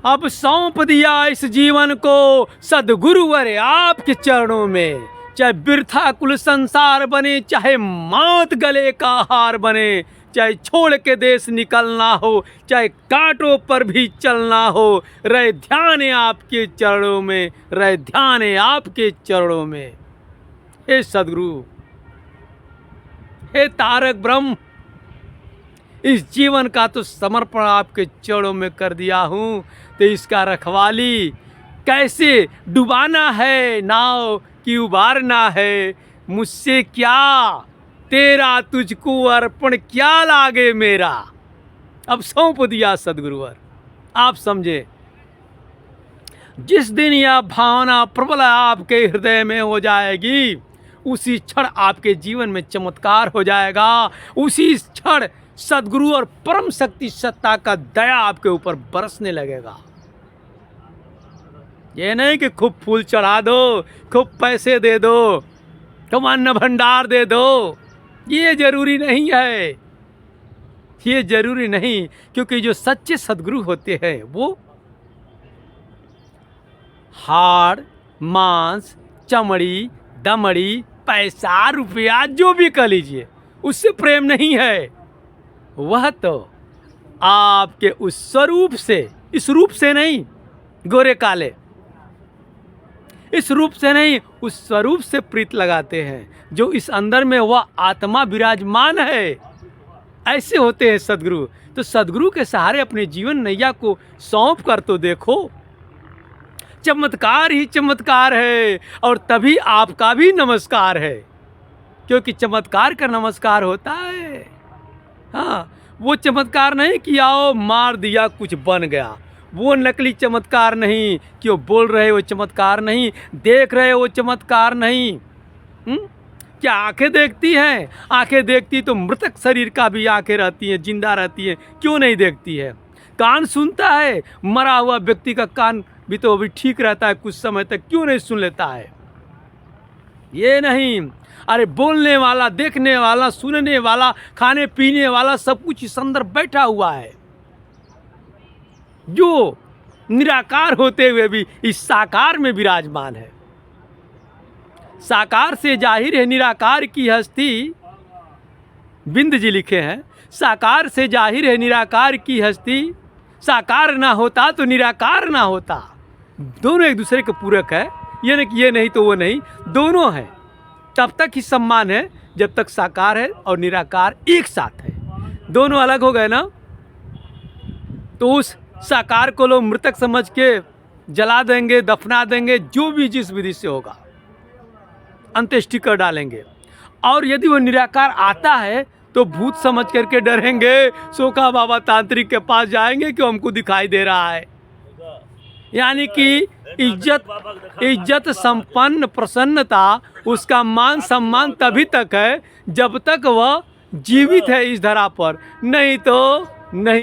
अब सौंप दिया इस जीवन को सद्गुरुवर आपके चरणों में। चाहे बिरथा कुल संसार बने, चाहे मौत गले का हार बने, चाहे छोड़ के देश निकलना हो, चाहे कांटों पर भी चलना हो, रहे ध्यान आपके चरणों में, रहे ध्यान आपके चरणों में। हे सद्गुरु, हे तारक ब्रह्म, इस जीवन का तो समर्पण आपके चरणों में कर दिया हूँ, तो इसका रखवाली कैसे डुबाना है नाव कि उबारना है, मुझसे क्या तेरा तुझको अर्पण क्या लागे मेरा। अब सौंप दिया सद्गुरुवर। आप समझे, जिस दिन यह भावना प्रबल आपके हृदय में हो जाएगी, उसी क्षण आपके जीवन में चमत्कार हो जाएगा। उसी क्षण सद्गुरु और परम शक्ति सत्ता का दया आपके ऊपर बरसने लगेगा। ये नहीं कि खूब फूल चढ़ा दो, खूब पैसे दे दो, खूब अन्न भंडार दे दो, ये जरूरी नहीं है। ये जरूरी नहीं, क्योंकि जो सच्चे सद्गुरु होते हैं वो हाड़ मांस चमड़ी दमड़ी पैसा रुपया जो भी कह लीजिए, उससे प्रेम नहीं है। वह तो आपके उस स्वरूप से, इस रूप से नहीं, गोरे काले इस रूप से नहीं, उस स्वरूप से प्रीत लगाते हैं, जो इस अंदर में वह आत्मा विराजमान है। ऐसे होते हैं सद्गुरु। तो सद्गुरु के सहारे अपने जीवन नैया को सौंप कर तो देखो, चमत्कार ही चमत्कार है। और तभी आपका भी नमस्कार है, क्योंकि चमत्कार का नमस्कार होता है। हाँ, वो चमत्कार नहीं कि आओ मार दिया कुछ बन गया, वो नकली चमत्कार नहीं कि वो बोल रहे वो चमत्कार नहीं, देख रहे वो चमत्कार नहीं। क्या आंखें देखती हैं? आंखें देखती तो मृतक शरीर का भी आंखें रहती हैं, जिंदा रहती हैं, क्यों नहीं देखती है? कान सुनता है, मरा हुआ व्यक्ति का कान भी तो अभी ठीक रहता है कुछ समय तक, क्यों नहीं सुन लेता है? ये नहीं, अरे बोलने वाला, देखने वाला, सुनने वाला, खाने पीने वाला, सब कुछ इस अंदर बैठा हुआ है, जो निराकार होते हुए भी इस साकार में विराजमान है। साकार से जाहिर है निराकार की हस्ती, बिंद जी लिखे हैं, साकार से जाहिर है निराकार की हस्ती, साकार ना होता तो निराकार ना होता। दोनों एक दूसरे के पूरक है, ये नहीं तो वो नहीं, दोनों हैं। तब तक ही सम्मान है जब तक साकार है और निराकार एक साथ है। दोनों अलग हो गए ना, तो उस साकार को लोग मृतक समझ के जला देंगे, दफना देंगे, जो भी जिस विधि से होगा अंत्येष्टि कर डालेंगे। और यदि वो निराकार आता है तो भूत समझ करके डरेंगे, सोखा बाबा तांत्रिक के पास जाएंगे कि हमको दिखाई दे रहा है। यानी कि इज्जत संपन्न प्रसन्नता, उसका मान सम्मान तभी तक है जब तक वह जीवित है इस धरा पर, नहीं तो नहीं।